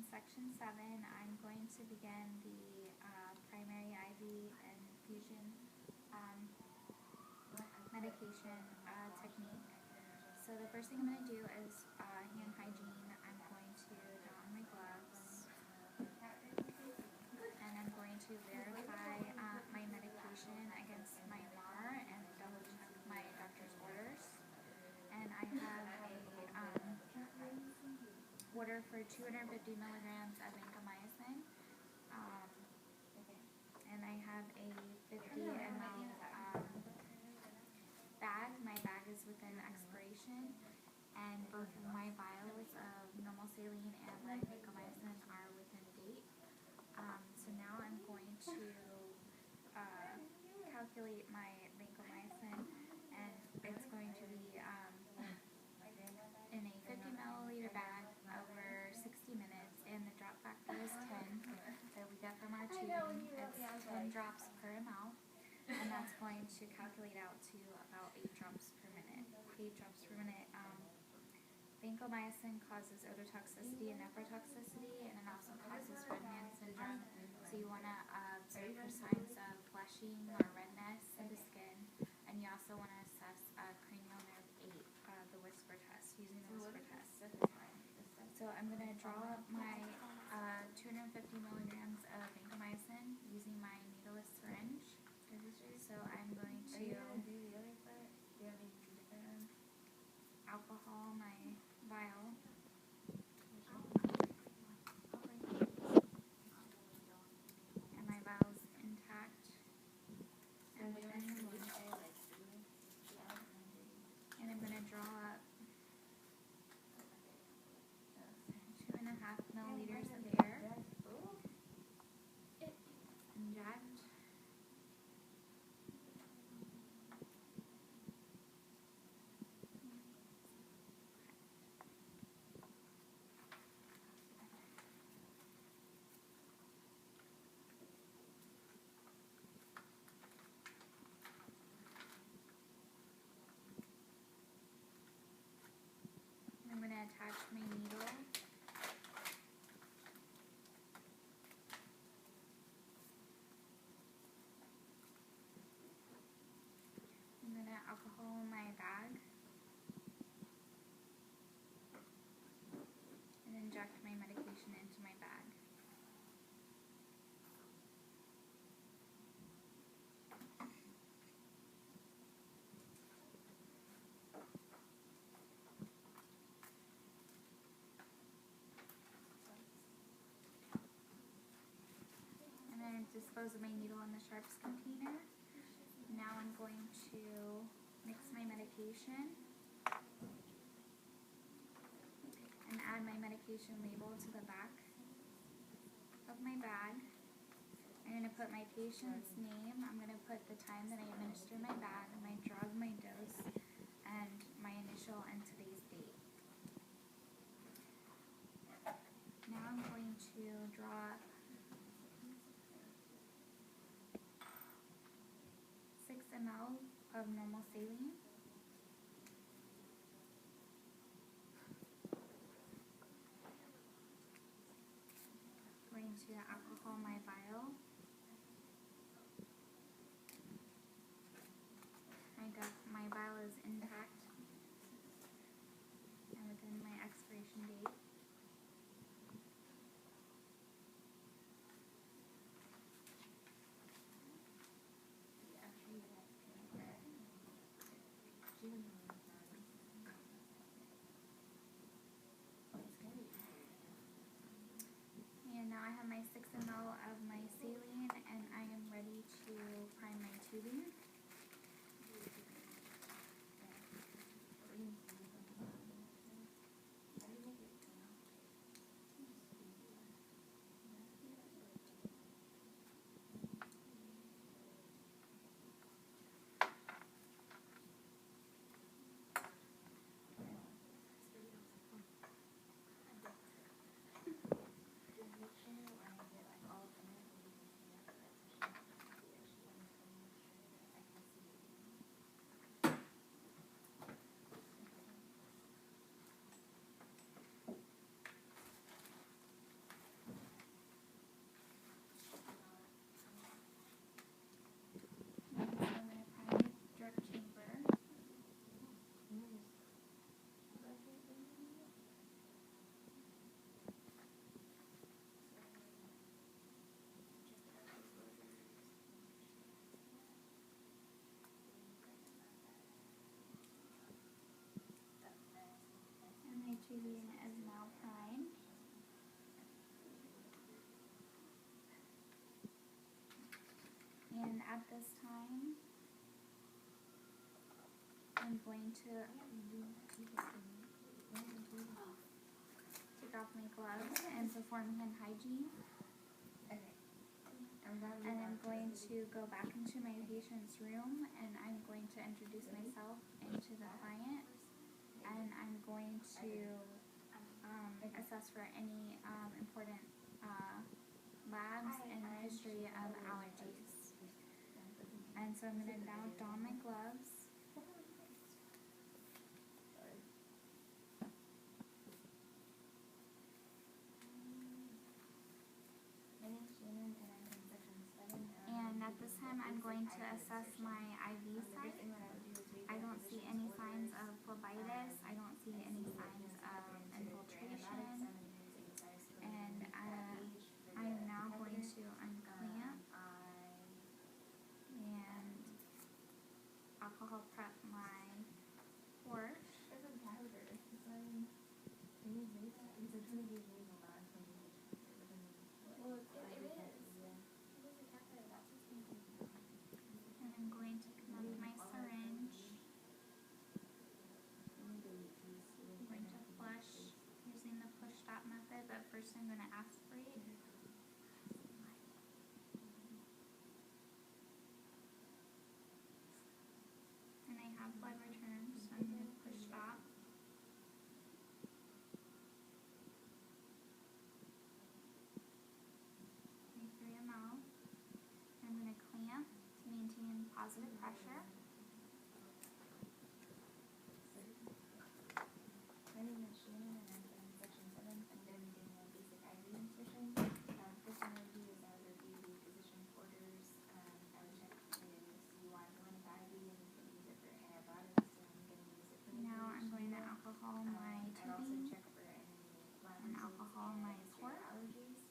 section 7, I'm going to begin the primary IV infusion medication technique. So the first thing I'm going to do is hand hygiene. I'm going to don my gloves, and I'm going to verify my medication against my MAR and double check my doctor's orders. And I have a order for 250 milligrams of vancomycin, and I have a 50 ml bag. My bag is within expiration, and both of my vials of normal saline and my vancomycin are within date. So now I'm going to calculate my vancomycin, and it's going to be in a 50 milliliter bag over 60 minutes, and the drop factor is 10 that we get from our tubing. It's 10 drops per ml, and that's going to calculate out to about 8 drops per minute. 8 drops per minute. Vancomycin causes ototoxicity and nephrotoxicity, and it also causes red hand syndrome. So you want to observe for signs of flushing or redness in the skin, and you also want to assess cranial nerve 8, the whisper test, using the whisper test. So I'm going to draw up my 250 milligrams of vancomycin using my needleless syringe. So I'm going to alcohol my vial. And my vial's intact. And I'm going to draw up 2.5 milliliters of air. Inject. I'm going to attach my needle. I'm going to alcohol my bag and inject my medication into my bag. I'm going to dispose of my needle in the sharps container. Now I'm going to mix my medication and add my medication label to the back of my bag. I'm going to put my patient's name. I'm going to put the time that I administer my bag, my drug, my dose, and my initial and today's date. Now I'm going to draw 6 ml of normal saline. Going to alcohol my vial. My vial is intact and within my expiration date. And now I have my 6 ml of my saline, and I am ready to prime my tubing. tubing is now primed. And at this time, I'm going to take off my gloves and perform hand hygiene. And I'm going to go back into my patient's room, and I'm going to introduce myself into the client, and I'm going to assess for any important labs and history of allergies. And so I'm going to now don my gloves. And at this time, I'm going to assess my IV site. I don't see any signs of phlebitis. I don't see any signs of infiltration. And I am now going to unclamp and alcohol prep my port. And I'm going to connect my syringe. I'm going to flush using the push stop method, but first I'm going to aspirate. And I have blood return, so I'm going to push stop. 3 ml. I'm going to clamp to maintain positive pressure. My name is Shannon, and I'm from Section 7. I'm going to be doing a basic IV insertion. First I'm going to do is I would review the physician's orders. I would check if you want to go into IV, and you can use it for antibiotics, and I'm going to use it for Now I'm going to alcohol my I'd also tubing check for any lab and results alcohol and my history port. of allergies.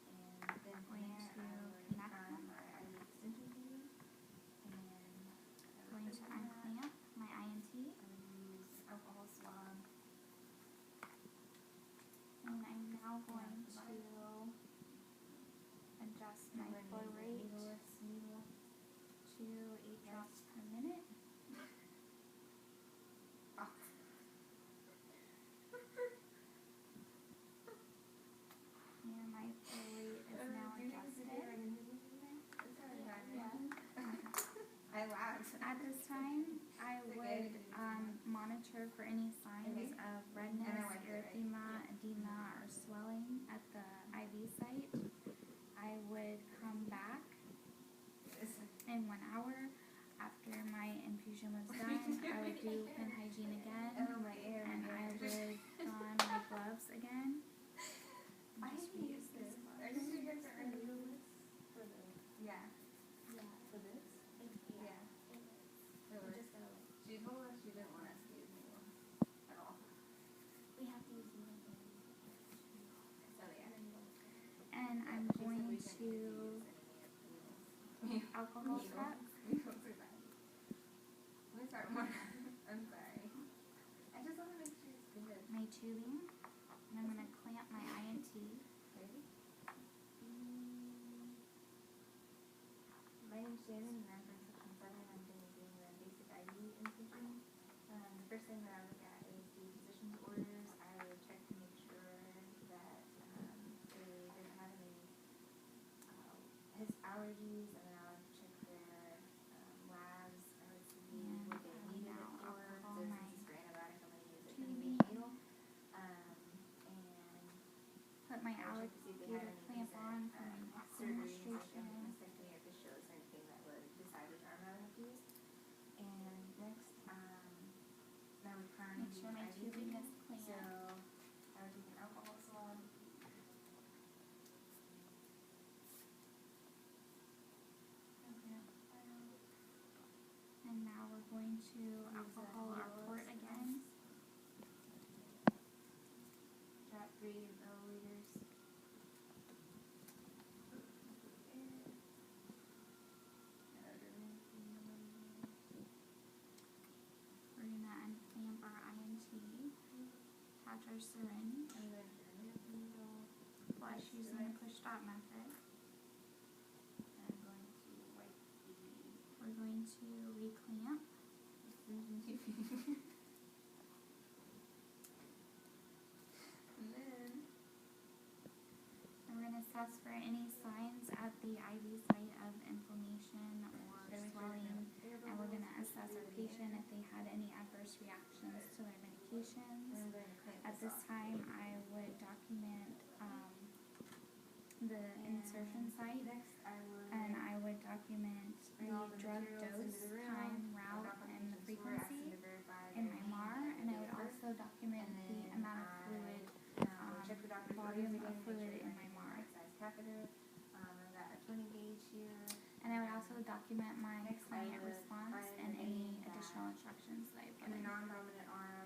And then from Going there, to I would connect on them. my IV extension tubing, and Going to unclamp my INT. I would use alcohol swab. And I'm now going to adjust my flow rate to 8 drops per minute. And my flow rate is now adjusted. I laughed. At this time, I would monitor for any signs of redness, erythema, edema, or swelling at the IV site. I would come back in 1 hour. After my infusion was done, I would do hand hygiene again, and I would don my gloves again. I Just hate to reuse use this. this. Are you sure you guys are needle this? For the yeah. For this? Yeah. She told us she didn't want us to use needles at all. We have to use needles. So yeah. And I'm going to alcohol prep Needles are bad. Let me start more. I'm sorry. I just want to make sure it's good. my tubing, and I'm going to clamp my INT. Ready? My name's Shannon, and I'm from Section 7. I'm going to be doing the basic IV infusion. The first thing that I would look at is the physician's orders. I would check to make sure that they didn't have any his allergies, and then I would check their labs. I would see what they needed it for. So since it's for antibiotic, I'm going to use it for the needle. And Put my I would check to see if they had alligator any clamp recent on for my surgeries, like administration. any mastectomy or fistulas or anything that would decide which arm I would have to use. And next, I would prime Make sure my IV tubing is So clean. I would take an alcohol swab. And now we're going to alcohol our port again. Drop 3 milliliters. We're going to unclamp our INT, attach our syringe. I'm going to remove the needle. Flush using the push-stop method. And I'm going to wipe the We're going to reclamp. incision tube. And then We're going to assess for any signs at the IV site of inflammation or swelling, and we're going to assess our patient if they had any adverse reactions to their medications. I'm going to clamp At this time, I would document the insertion site, Next, I would and I would document the bring all the drug materials dose, into the room, time, route, and the frequency in my MAR, and I would also document the amount of fluid, check the doctor's volume orders of again, fluid make sure in my everything's MAR. right size catheter. I've got a 20 gauge here. And I would also document my Next, I client would response find and any that additional instructions that I've in the given. non-dominant arm,